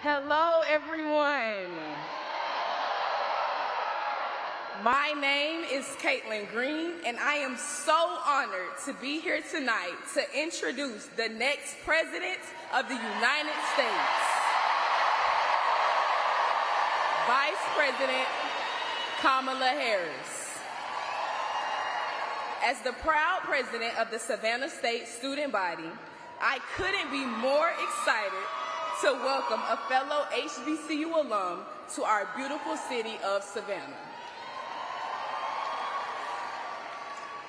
Hello, everyone. My name is Caitlin Green, and I am so honored to be here tonight to introduce the next President of the United States, Vice President Kamala Harris. As the proud president of the Savannah State student body, I couldn't be more excited to welcome a fellow HBCU alum to our beautiful city of Savannah.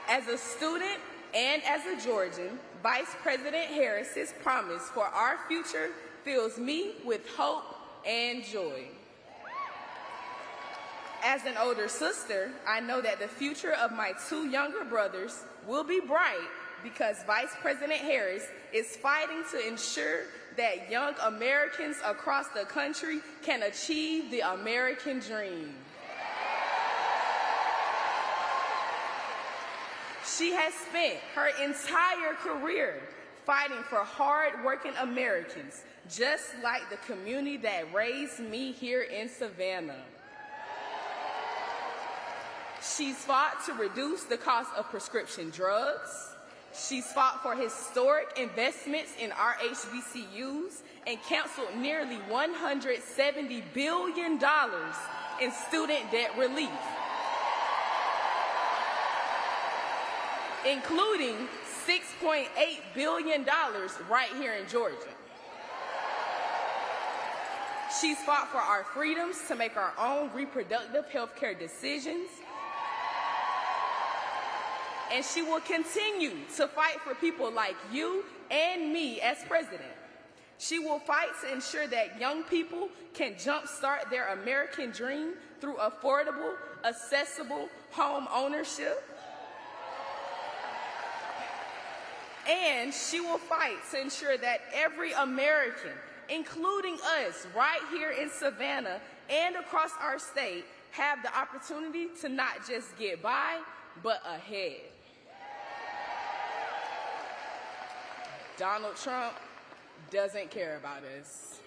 As a student and as a Georgian, Vice President Harris's promise for our future fills me with hope and joy. As an older sister, I know that the future of my two younger brothers will be bright because Vice President Harris is fighting to ensure that young Americans across the country can achieve the American dream. She has spent her entire career fighting for hard-working Americans, just like the community that raised me here in Savannah. She's fought to reduce the cost of prescription drugs. She's fought for historic investments in our HBCUs and canceled nearly $170 billion in student debt relief, including $6.8 billion right here in Georgia. She's fought for our freedoms to make our own reproductive health care decisions, and she will continue to fight for people like you and me as president. She will fight to ensure that young people can jumpstart their American dream through affordable, accessible home ownership. And she will fight to ensure that every American, including us right here in Savannah and across our state, have the opportunity to not just get by, but ahead. Donald Trump doesn't care about us.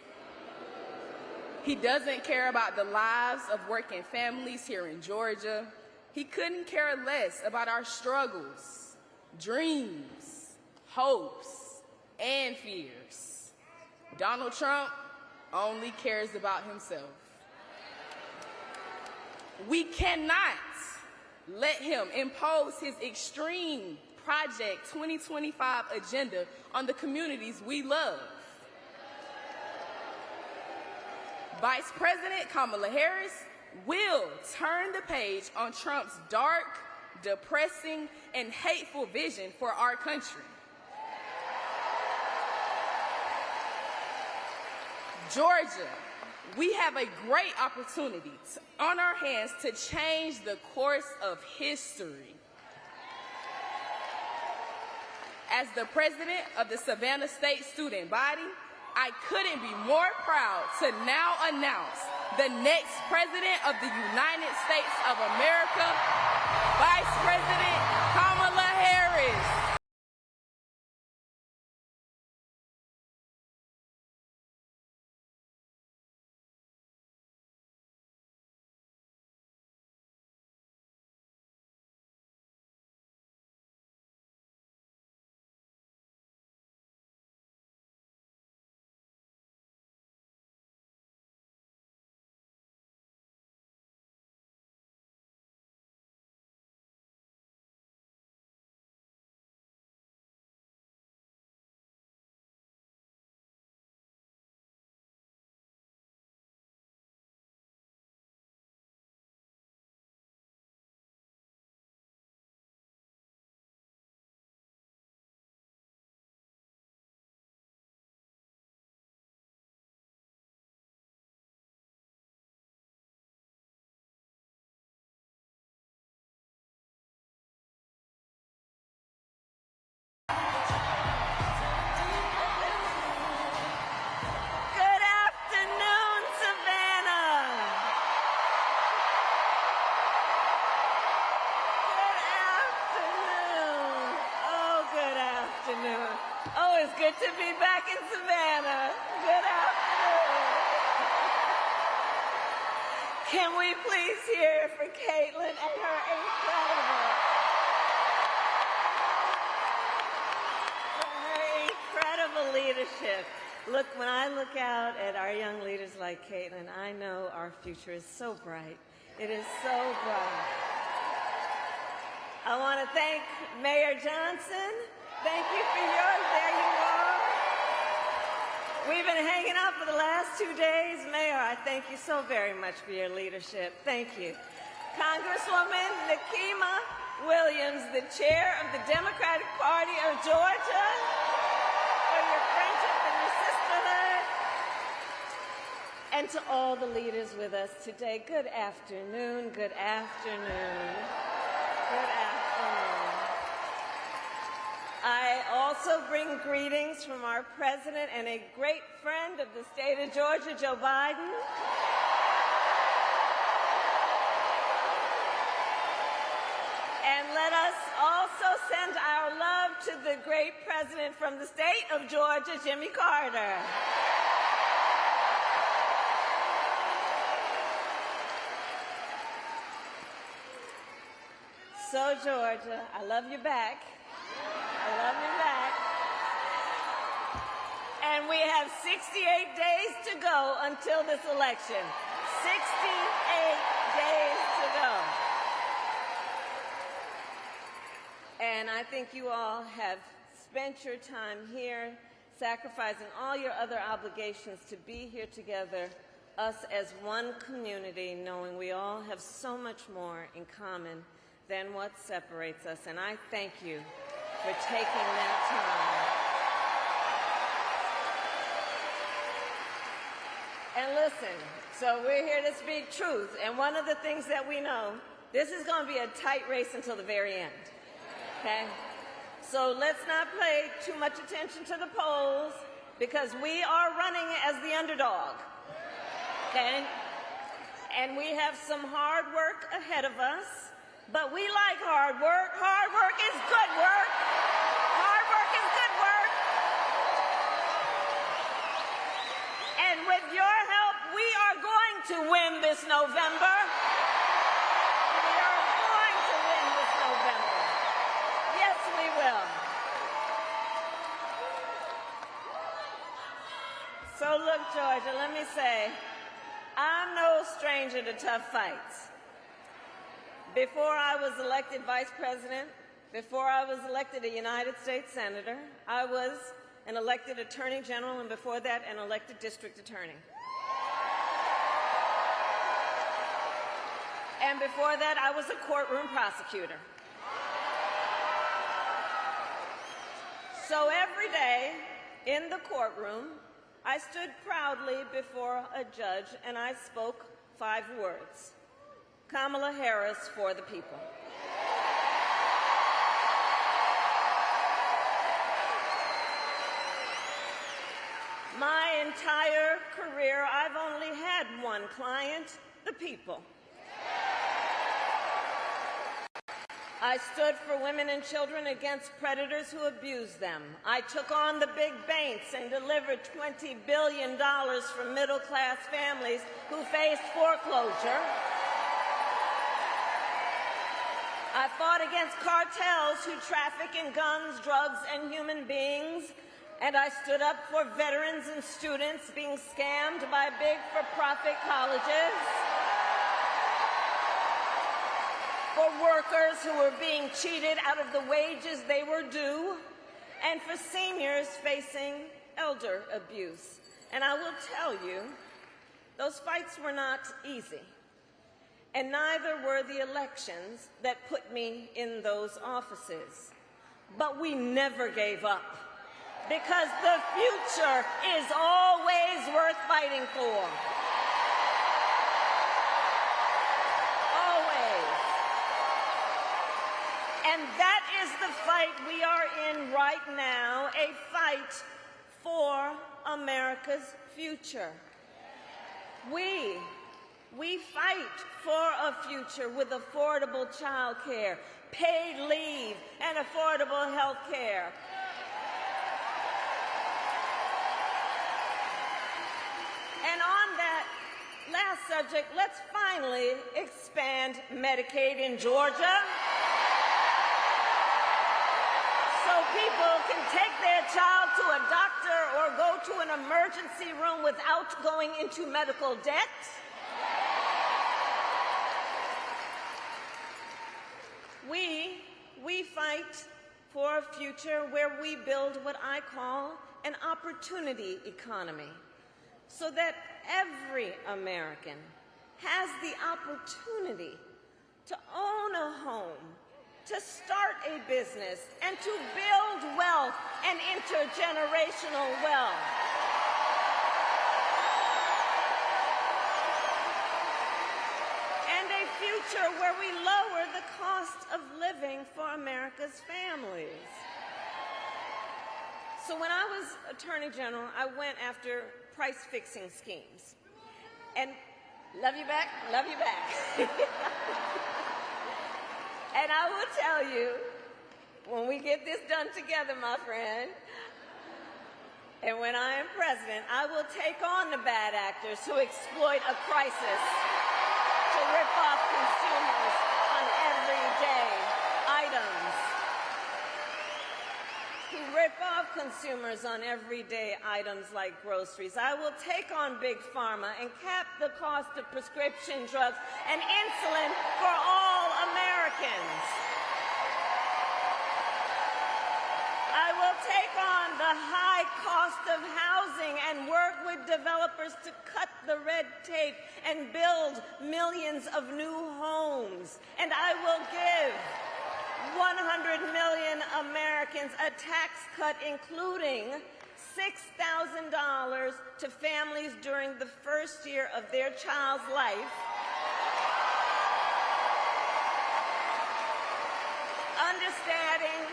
He doesn't care about the lives of working families here in Georgia. He couldn't care less about our struggles, dreams, hopes, and fears. Donald Trump only cares about himself. We cannot let him impose his extreme Project 2025 agenda on the communities we love. Vice President Kamala Harris will turn the page on Trump's dark, depressing, and hateful vision for our country. Georgia, we have a great opportunity on our hands to change the course of history. As the president of the Savannah State student body, I couldn't be more proud to now announce the next president of the United States of America, Vice President Kamala Harris. Oh, it's good to be back in Savannah. Good afternoon. Can we please hear for Caitlin and her incredible leadership? Look, when I look out at our young leaders like Caitlin, I know our future is so bright. It is so bright. I want to thank Mayor Johnson. Thank you for yours. There you are. We've been hanging out for the last 2 days. Mayor, I thank you so very much for your leadership. Thank you. Congresswoman Nikema Williams, the chair of the Democratic Party of Georgia, for your friendship and your sisterhood. And to all the leaders with us today, good afternoon, good afternoon, good afternoon. I also bring greetings from our president and a great friend of the state of Georgia, Joe Biden. And let us also send our love to the great president from the state of Georgia, Jimmy Carter. So, Georgia, I love you back. I love you back. And we have 68 days to go until this election. 68 days to go. And I think you all have spent your time here, sacrificing all your other obligations to be here together, us as one community, knowing we all have so much more in common than what separates us. And I thank you for taking that time. And listen, so we're here to speak truth. And one of the things that we know, this is going to be a tight race until the very end. Okay? So let's not pay too much attention to the polls, because we are running as the underdog. Okay? And we have some hard work ahead of us. But we like hard work. Hard work is good work. Hard work is good work. And with your help, we are going to win this November. We are going to win this November. Yes, we will. So look, Georgia, let me say, I'm no stranger to tough fights. Before I was elected vice president, before I was elected a United States senator, I was an elected attorney general, and before that, an elected district attorney. And before that, I was a courtroom prosecutor. So every day in the courtroom, I stood proudly before a judge and I spoke 5 words. Kamala Harris for the people. My entire career, I've only had one client, the people. I stood for women and children against predators who abused them. I took on the big banks and delivered $20 billion for middle-class families who faced foreclosure. I fought against cartels who traffic in guns, drugs, and human beings. And I stood up for veterans and students being scammed by big for-profit colleges. For workers who were being cheated out of the wages they were due. And for seniors facing elder abuse. And I will tell you, those fights were not easy. And neither were the elections that put me in those offices. But we never gave up, because the future is always worth fighting for. Always. And that is the fight we are in right now, a fight for America's future. We fight for a future with affordable child care, paid leave, and affordable health care. And on that last subject, let's finally expand Medicaid in Georgia so people can take their child to a doctor or go to an emergency room without going into medical debt. We fight for a future where we build what I call an opportunity economy, so that every American has the opportunity to own a home, to start a business, and to build wealth and intergenerational wealth. And a future where we lower the cost of living for America's families. So when I was Attorney General, I went after price-fixing schemes. And love you back, love you back. And I will tell you, when we get this done together, my friend, and when I am president, I will take on the bad actors who exploit a crisis to rip off consumers on everyday items. Who rip off consumers on everyday items like groceries. I will take on Big Pharma and cap the cost of prescription drugs and insulin for all Americans. I will take on the high cost of housing and work with developers to cut the red tape and build millions of new homes. And I will give 100 million Americans a tax cut, including $6,000 to families during the first year of their child's life. Understanding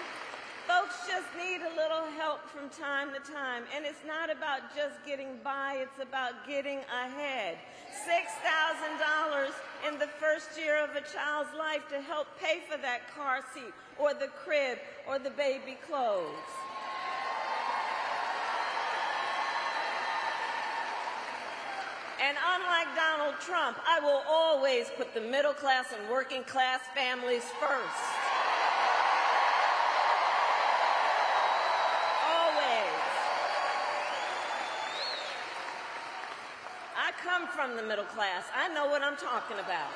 folks just need a little help from time to time, and it's not about just getting by, it's about getting ahead. $6,000 in the first year of a child's life to help pay for that car seat or the crib or the baby clothes. And unlike Donald Trump, I will always put the middle class and working class families first. I come from the middle class. I know what I'm talking about.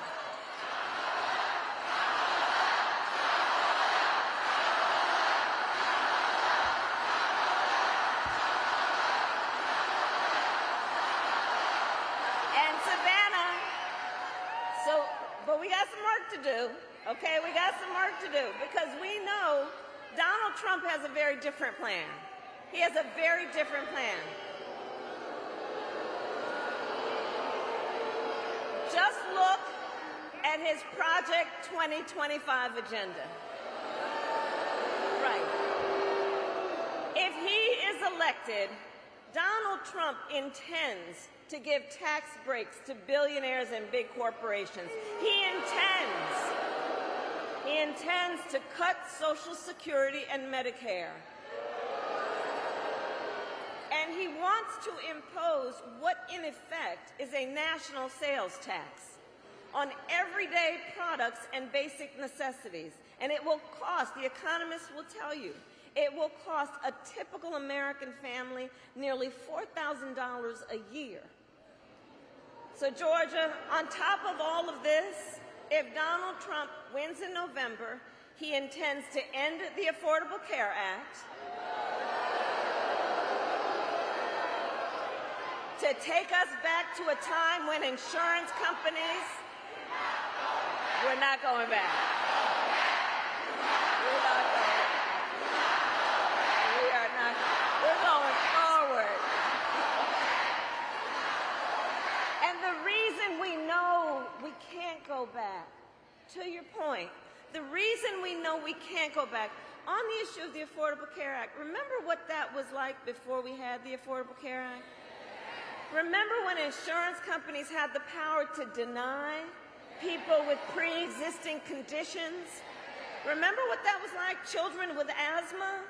And Savannah, but we got some work to do, okay? We got some work to do because we know Donald Trump has a very different plan. He has a very different plan. Just look at his Project 2025 agenda. Right. If he is elected, Donald Trump intends to give tax breaks to billionaires and big corporations. He intends to cut Social Security and Medicare. And he wants to impose what, in effect, is a national sales tax on everyday products and basic necessities. And it will cost, the economists will tell you, it will cost a typical American family nearly $4,000 a year. So, Georgia, on top of all of this, if Donald Trump wins in November, he intends to end the Affordable Care Act, to take us back to a time when insurance companies were not going back. We're not going. We are not. We're going forward. And the reason we know we can't go back, to your point, the reason we know we can't go back on the issue of the Affordable Care Act, remember what that was like before we had the Affordable Care Act? Remember when insurance companies had the power to deny people with pre-existing conditions? Remember what that was like? Children with asthma,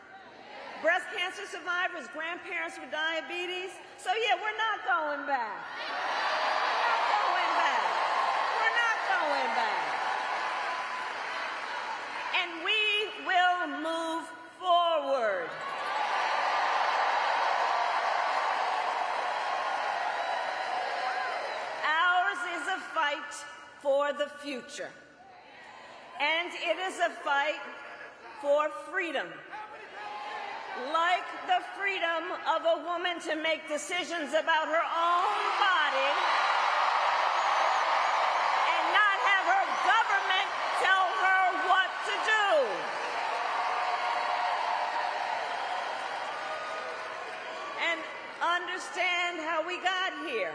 breast cancer survivors, grandparents with diabetes. So yeah, we're not going back. We're not going back. fight for the future. And it is a fight for freedom. Like the freedom of a woman to make decisions about her own body and not have her government tell her what to do. And understand how we got here.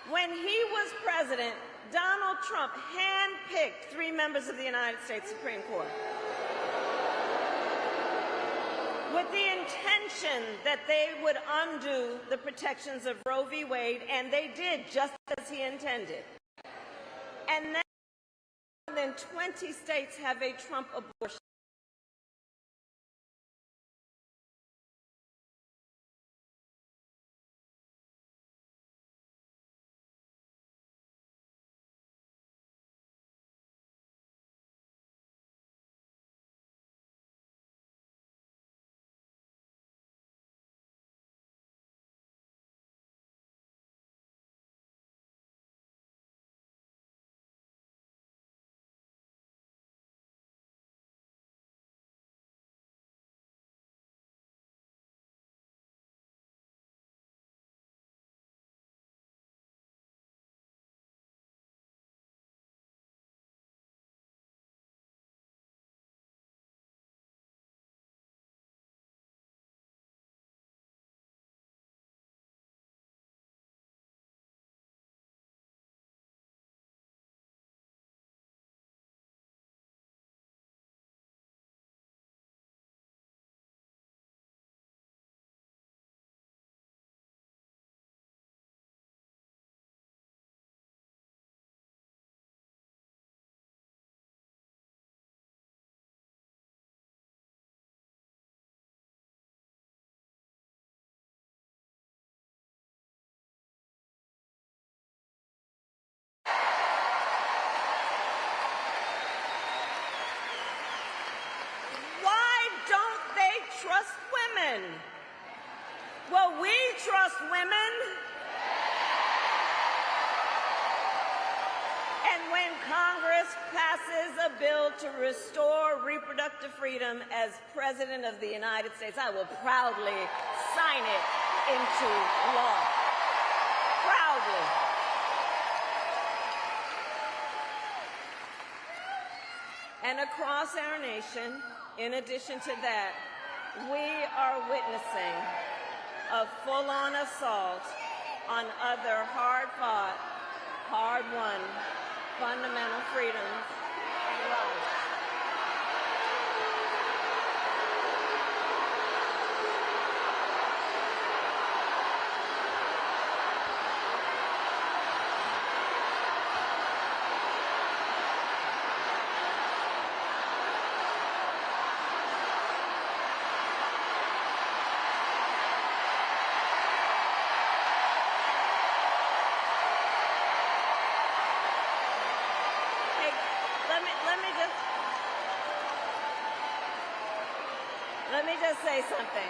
When he was president, Donald Trump handpicked 3 members of the United States Supreme Court with the intention that they would undo the protections of Roe v. Wade, and they did just as he intended. And now more than 20 states have a Trump abortion. Trust women. Well, we trust women. And when Congress passes a bill to restore reproductive freedom as President of the United States, I will proudly sign it into law. Proudly. And across our nation, in addition to that, we are witnessing a full-on assault on other hard-fought, hard-won fundamental freedoms and rights. Let me just say something.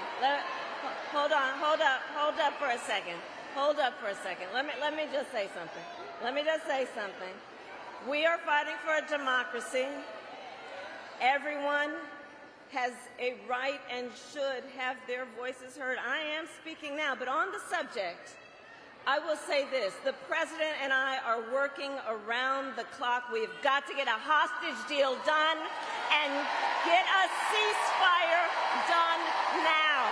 Hold up for a second. Hold up for a second. Let me just say something. Let me just say something. We are fighting for a democracy. Everyone has a right and should have their voices heard. I am speaking now, but on the subject, I will say this. The President and I are working around the clock. We've got to get a hostage deal done and get a ceasefire done now.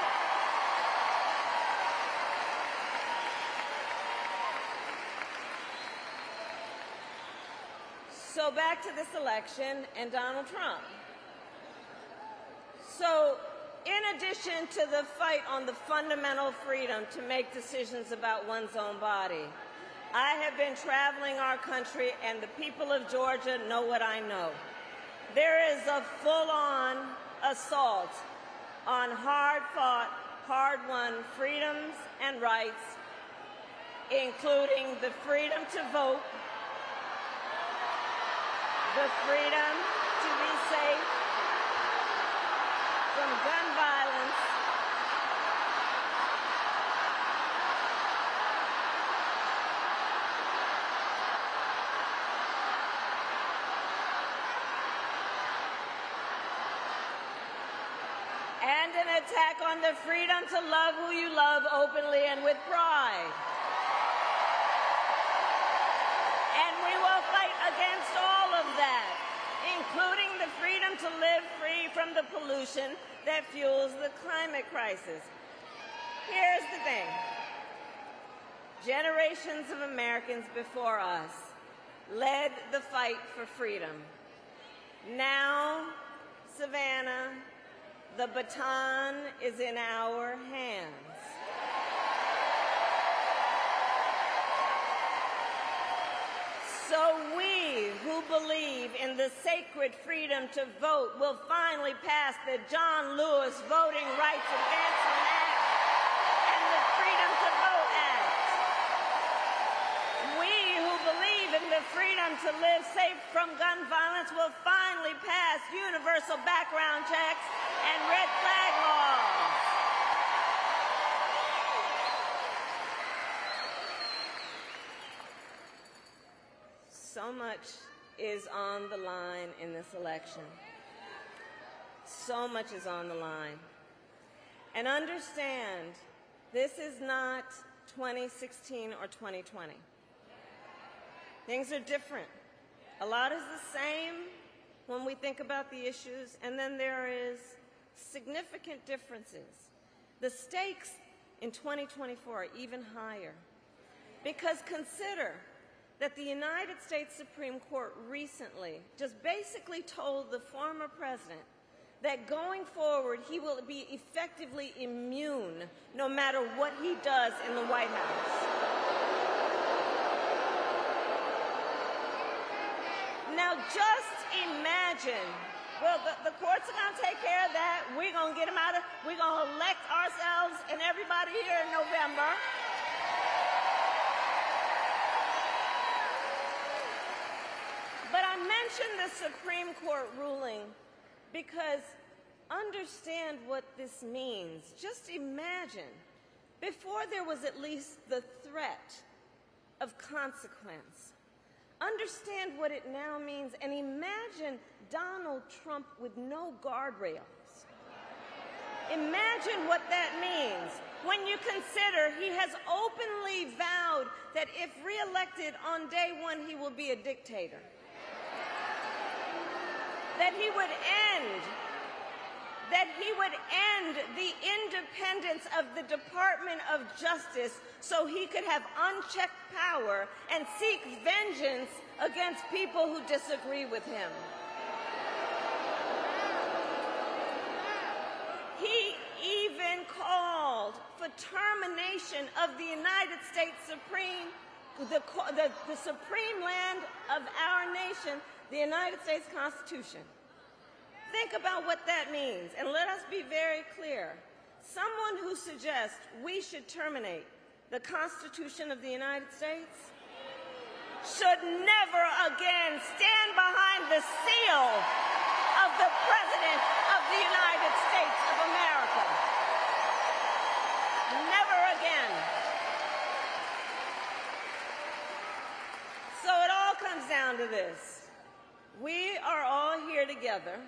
So back to this election and Donald Trump. So in addition to the fight on the fundamental freedom to make decisions about one's own body, I have been traveling our country, and the people of Georgia know what I know. There is a full-on assault on hard-fought, hard-won freedoms and rights, including the freedom to vote, the freedom to be safe from gun violence, and an attack on the freedom to love who you love openly and with pride. And we will fight against all of that, including the freedom to live free from the pollution that fuels the climate crisis. Here's the thing. Generations of Americans before us led the fight for freedom. Now, Savannah, the baton is in our hands. So we who believe in the sacred freedom to vote will finally pass the John Lewis Voting Rights Advancement Act and the Freedom to Vote Act. We who believe in the freedom to live safe from gun violence will finally pass universal background checks and red flag laws. So much is on the line in this election. So much is on the line. And understand, this is not 2016 or 2020. Things are different. A lot is the same when we think about the issues, and then there is significant differences. The stakes in 2024 are even higher. Because consider that the United States Supreme Court recently just basically told the former president that going forward he will be effectively immune no matter what he does in the White House. Now just imagine, well, the courts are going to take care of that. We're going to get them out of, we're going to elect ourselves and everybody here in November. But I mentioned the Supreme Court ruling because understand what this means. Just imagine, before there was at least the threat of consequence, understand what it now means, and imagine Donald Trump with no guardrails. Imagine what that means when you consider he has openly vowed that if reelected on day one, he will be a dictator. That he would end the independence of the Department of Justice so he could have unchecked power and seek vengeance against people who disagree with him. He even called for termination of the United States Supreme, the supreme land of our nation, the United States Constitution. Think about what that means, and let us be very clear. Someone who suggests we should terminate the Constitution of the United States should never again stand behind the seal of the President of the United States of America. Never again. So it all comes down to this. We are all here together,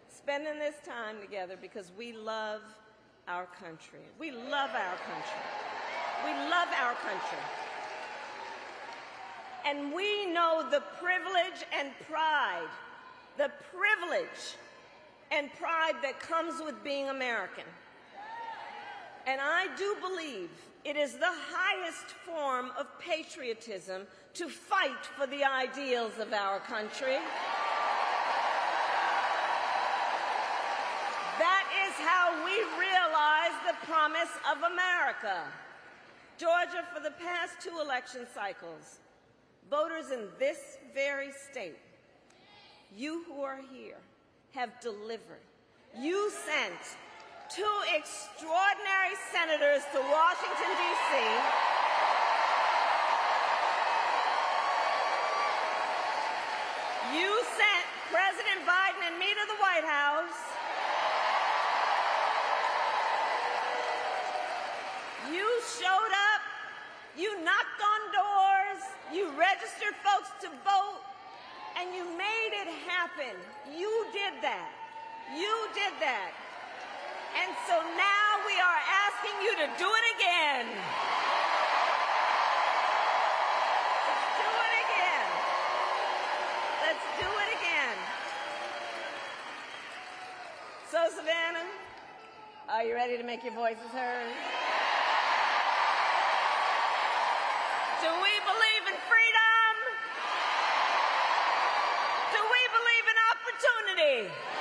spending this time together because we love our country. We love our country. We love our country. And we know the privilege and pride that comes with being American. And I do believe it is the highest form of patriotism to fight for the ideals of our country. That is how we realize the promise of America. Georgia, for the past 2 election cycles, voters in this very state, you who are here, have delivered. You sent 2 extraordinary senators to Washington, D.C. You sent President Biden and me to the White House. You showed up, you knocked on doors, you registered folks to vote, and you made it happen. You did that. You did that. And so now we are asking you to do it again. Let's do it again. Let's do it again. So, Savannah, are you ready to make your voices heard? Do we believe in freedom? Do we believe in opportunity?